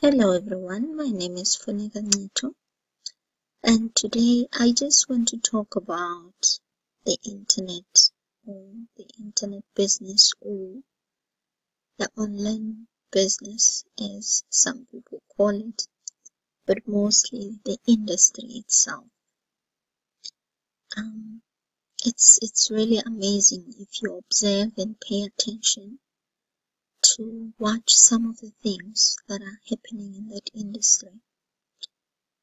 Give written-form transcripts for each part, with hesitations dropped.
Hello everyone, my name is Funeka Ngxitho, and today I just want to talk about the internet, or the internet business, or the online business as some people call it, but mostly the industry itself. It's really amazing if you observe and pay attention to watch some of the things that are happening in that industry.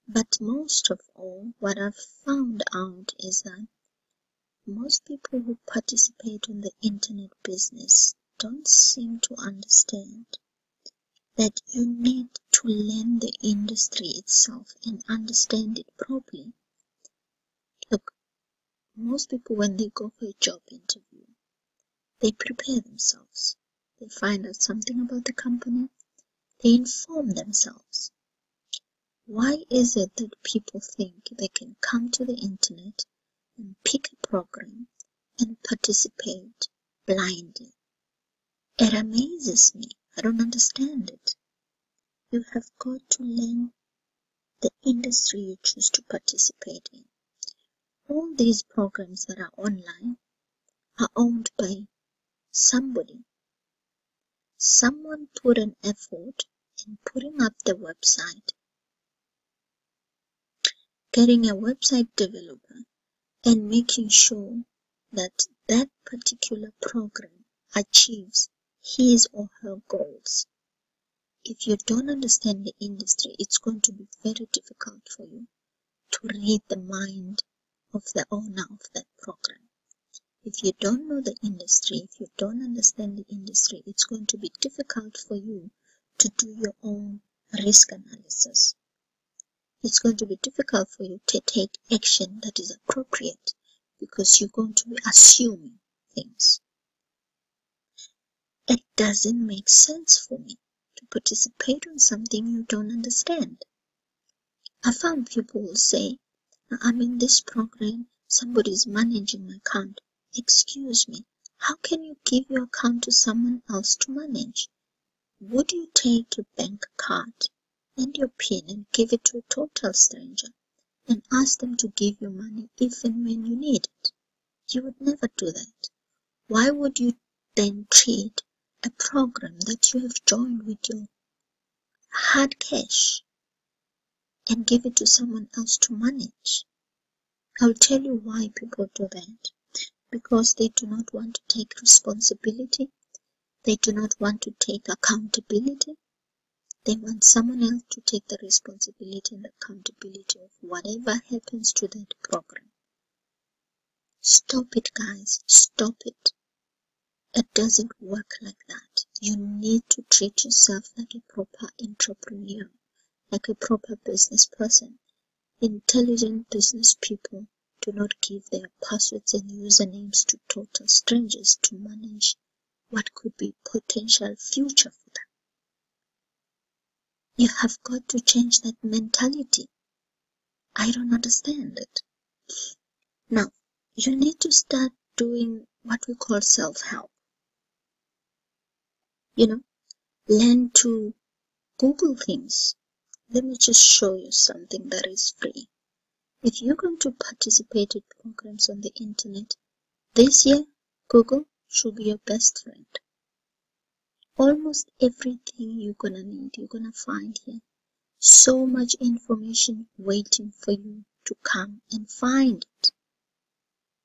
But most of all, what I've found out is that most people who participate in the internet business don't seem to understand that you need to learn the industry itself and understand it properly. Look, most people when they go for a job interview, they prepare themselves. They find out something about the company. They inform themselves. Why is it that people think they can come to the internet and pick a program and participate blindly? It amazes me. I don't understand it. You have got to learn the industry you choose to participate in. All these programs that are online are owned by somebody. Someone put an effort in putting up the website, getting a website developer, and making sure that that particular program achieves his or her goals. If you don't understand the industry, it's going to be very difficult for you to read the mind of the owner of that program. If you don't know the industry, if you don't understand the industry, it's going to be difficult for you to do your own risk analysis. It's going to be difficult for you to take action that is appropriate because you're going to be assuming things. It doesn't make sense for me to participate on something you don't understand. I found people will say, I'm in this program, somebody's managing my account. Excuse me, how can you give your account to someone else to manage? Would you take your bank card and your PIN and give it to a total stranger and ask them to give you money if and when you need it? You would never do that. Why would you then treat a program that you have joined with your hard cash and give it to someone else to manage? I'll tell you why people do that. Because they do not want to take responsibility. They do not want to take accountability. They want someone else to take the responsibility and accountability of whatever happens to that program. Stop it, guys. Stop it. It doesn't work like that. You need to treat yourself like a proper entrepreneur, like a proper business person. Intelligent business people do not give their passwords and usernames to total strangers to manage what could be potential future for them. You have got to change that mentality. I don't understand it. Now, you need to start doing what we call self-help. Learn to Google things. Let me just show you something that is free. If you're going to participate in programs on the internet, this year, Google should be your best friend. Almost everything you're going to need, you're going to find here. So much information waiting for you to come and find it.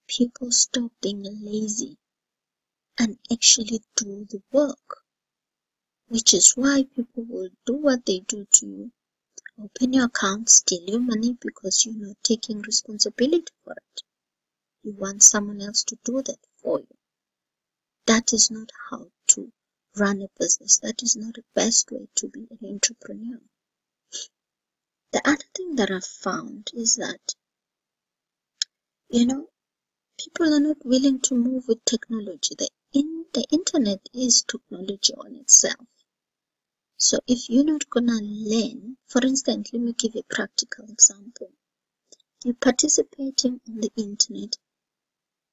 People stop being lazy and actually do the work, which is why people will do what they do to you. Open your account, steal your money because you're not taking responsibility for it. You want someone else to do that for you. That is not how to run a business. That is not the best way to be an entrepreneur. The other thing that I've found is that, people are not willing to move with technology. The internet is technology on itself. So if you're not going to learn, for instance, let me give you a practical example. You're participating on the internet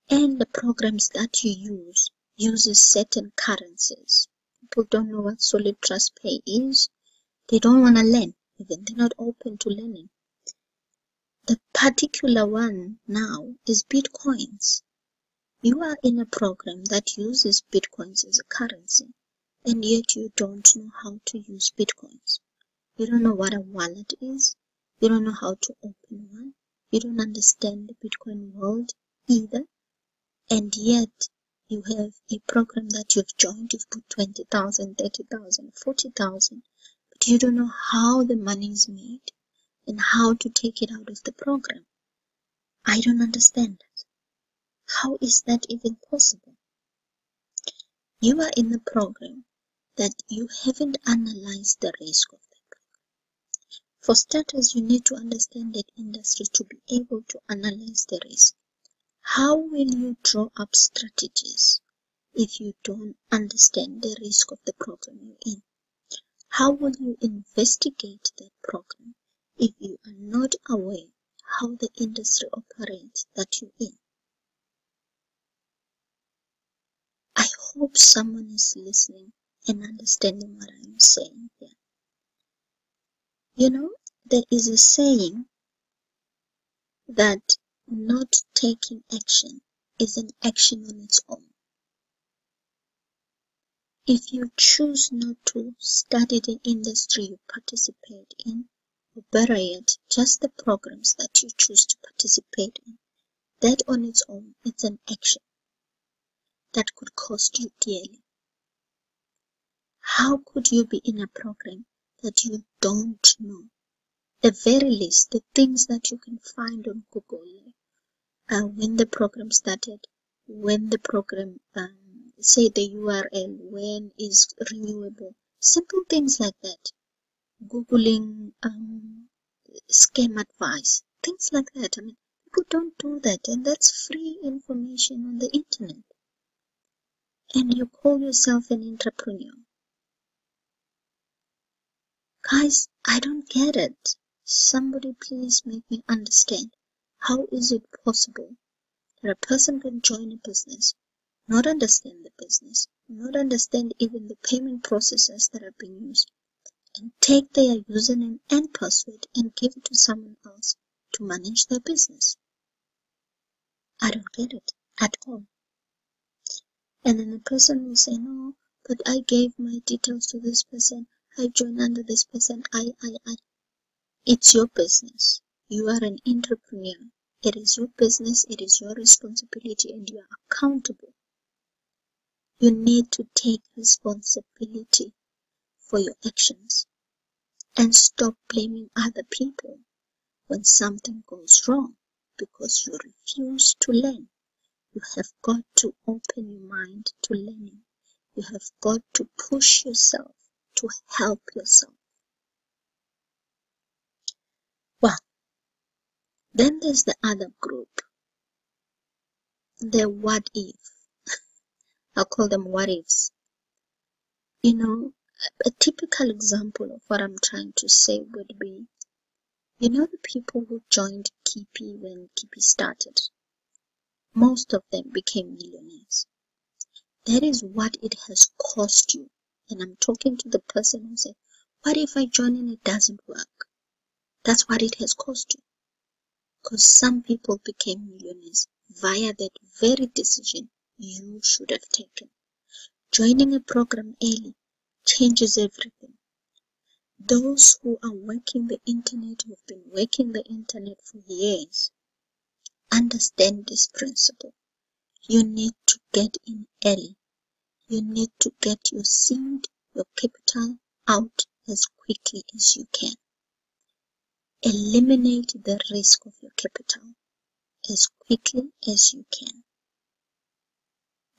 and the programs that you uses certain currencies. People don't know what solid trust pay is. They don't want to learn, even they're not open to learning. The particular one now is Bitcoins. You are in a program that uses Bitcoins as a currency, and yet you don't know how to use Bitcoins. You don't know what a wallet is. You don't know how to open one. You don't understand the Bitcoin world either. And yet you have a program that you've joined. You've put 20,000, 30,000, 40,000, but you don't know how the money is made and how to take it out of the program. I don't understand that. How is that even possible? You are in a program that you haven't analyzed the risk of the program. For starters, you need to understand that industry to be able to analyze the risk. How will you draw up strategies if you don't understand the risk of the program you're in? How will you investigate that program if you are not aware how the industry operates that you're in? I hope someone is listening and understanding what I'm saying here. You know, there is a saying that not taking action is an action on its own. If you choose not to study the industry you participate in, or better yet, just the programs that you choose to participate in, that on its own is an action that could cost you dearly. How could you be in a program that you don't know? At the very least, the things that you can find on Google, when the program started, when the program, say the URL, when is renewable, simple things like that. Googling scam advice, things like that. I mean, people don't do that, and that's free information on the internet. And you call yourself an entrepreneur. Guys, I don't get it. Somebody please make me understand. How is it possible that a person can join a business, not understand the business, not understand even the payment processes that are being used, and take their username and password and give it to someone else to manage their business? I don't get it at all. And then the person will say, no, but I gave my details to this person, I joined under this person, I. It's your business. You are an entrepreneur. It is your business, it is your responsibility, and you are accountable. You need to take responsibility for your actions and stop blaming other people when something goes wrong because you refuse to learn. You have got to open your mind to learning. You have got to push yourself to help yourself. Well, then there's the other group, the what if. I'll call them what ifs. You know, a typical example of what I'm trying to say would be, you know, the people who joined Kipi when Kipi started, most of them became millionaires. That is what it has cost you. And I'm talking to the person who said, what if I join and it doesn't work? That's what it has cost you. Because some people became millionaires via that very decision you should have taken. Joining a program early changes everything. Those who are working the internet, who've been working the internet for years, understand this principle. You need to get in early. You need to get your seed, your capital out as quickly as you can. Eliminate the risk of your capital as quickly as you can.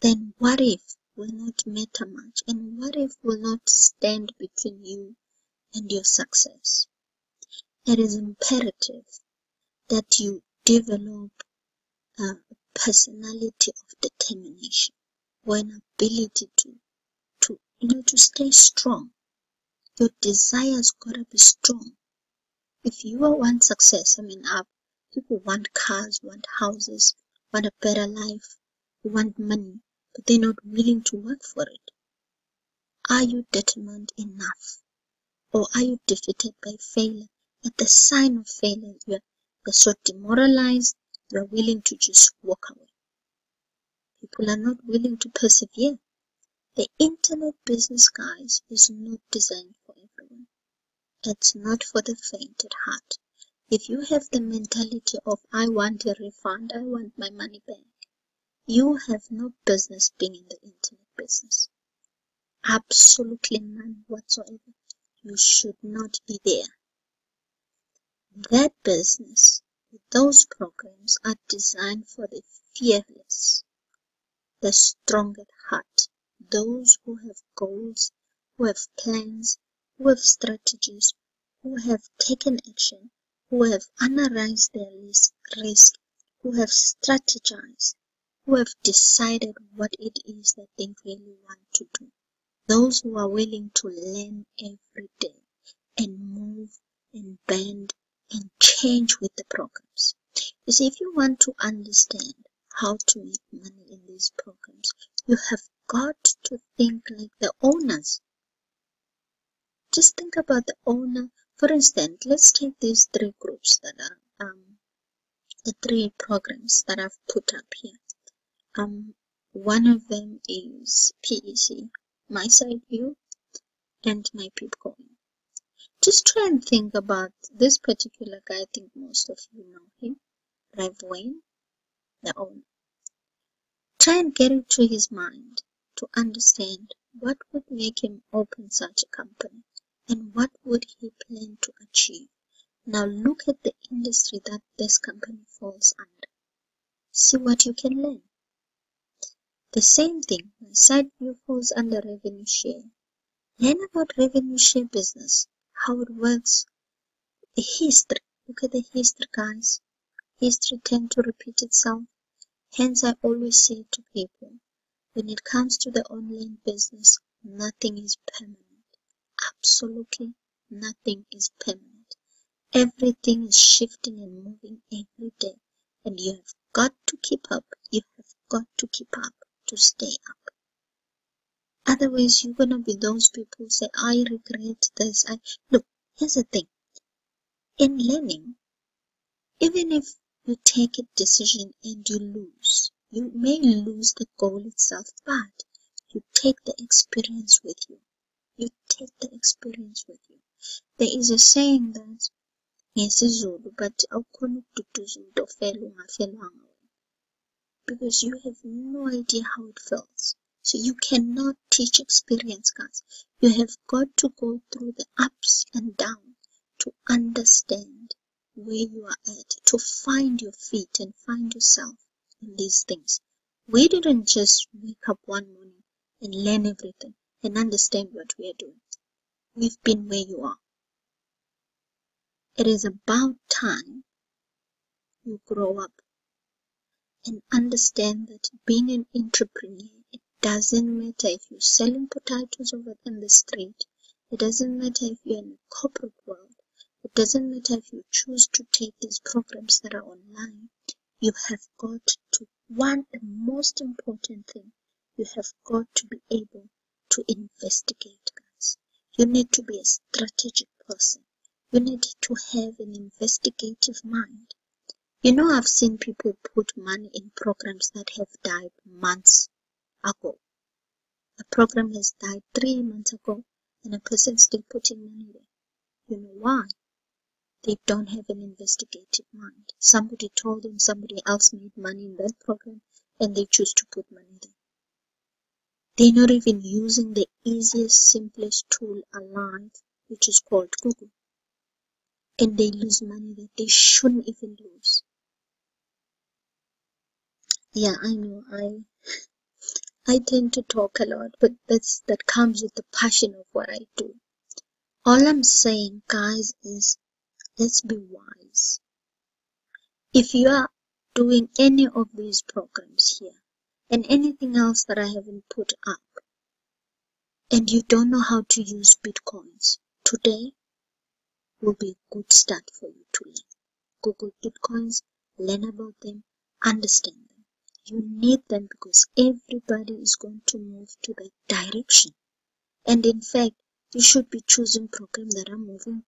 Then what if will not matter much, and what if will not stand between you and your success. It is imperative that you develop a personality of determination or an ability to stay strong. Your desires gotta be strong. If you want success, people want cars, want houses, want a better life, want money, but they're not willing to work for it. Are you determined enough? Or are you defeated by failure? At the sign of failure, you're so demoralized, you're willing to just walk away. People are not willing to persevere. The internet business, guys, is not designed for everyone. It's not for the faint at heart. If you have the mentality of, I want a refund, I want my money back, you have no business being in the internet business. Absolutely none whatsoever. You should not be there. That business, those programs are designed for the fearless, the strong at heart, those who have goals, who have plans, who have strategies, who have taken action, who have analyzed their risk, who have strategized, who have decided what it is that they really want to do. Those who are willing to learn every day and move and bend and change with the programs. You see, if you want to understand how to make money in these programs, you have got to think like the owners. Just think about the owner. For instance, let's take these three groups that are the three programs that I've put up here. One of them is PEC, MYSITEVIEWS, and MYPIPCOIN. Just try and think about this particular guy. I think most of you know him, Wayne, the owner. Try and get into his mind to understand what would make him open such a company and what would he plan to achieve. Now look at the industry that this company falls under. See what you can learn. The same thing, MYSITEVIEWS falls under revenue share. Learn about revenue share business, how it works, the history. Look at the history, guys. History tends to repeat itself. Hence, I always say to people, when it comes to the online business, nothing is permanent. Absolutely nothing is permanent. Everything is shifting and moving every day, and you have got to keep up. You have got to keep up to stay up. Otherwise, you're gonna be those people who say, I regret this. Look, here's the thing. In learning, even if you take a decision and you lose, you may lose the goal itself, but you take the experience with you. You take the experience with you. There is a saying that ngesiZulu, but awukhona ukududuza umuntu ofela ungafelwanga, because you have no idea how it feels. So you cannot teach experience, guys. You have got to go through the ups and downs to understand where you are at, to find your feet and find yourself in these things. We didn't just wake up one morning and learn everything and understand what we are doing. We've been where you are. It is about time you grow up and understand that being an entrepreneur, it doesn't matter if you're selling potatoes over in the street. It doesn't matter if you're in the corporate world. It doesn't matter if you choose to take these programs that are online. You have got to, the most important thing, you have got to be able to investigate, guys. You need to be a strategic person. You need to have an investigative mind. You know, I've seen people put money in programs that have died months ago. A program has died 3 months ago and a person's still putting money there. You know why? They don't have an investigative mind. Somebody told them somebody else made money in that program and they choose to put money there. They're not even using the easiest, simplest tool alive, which is called Google. And they lose money that they shouldn't even lose. Yeah, I know, I tend to talk a lot, but that comes with the passion of what I do. All I'm saying, guys, is let's be wise. If you are doing any of these programs here and anything else that I haven't put up, and you don't know how to use Bitcoins, today will be a good start for you to learn. Google Bitcoins, learn about them, understand them. You need them because everybody is going to move to that direction. And in fact, You should be choosing programs that are moving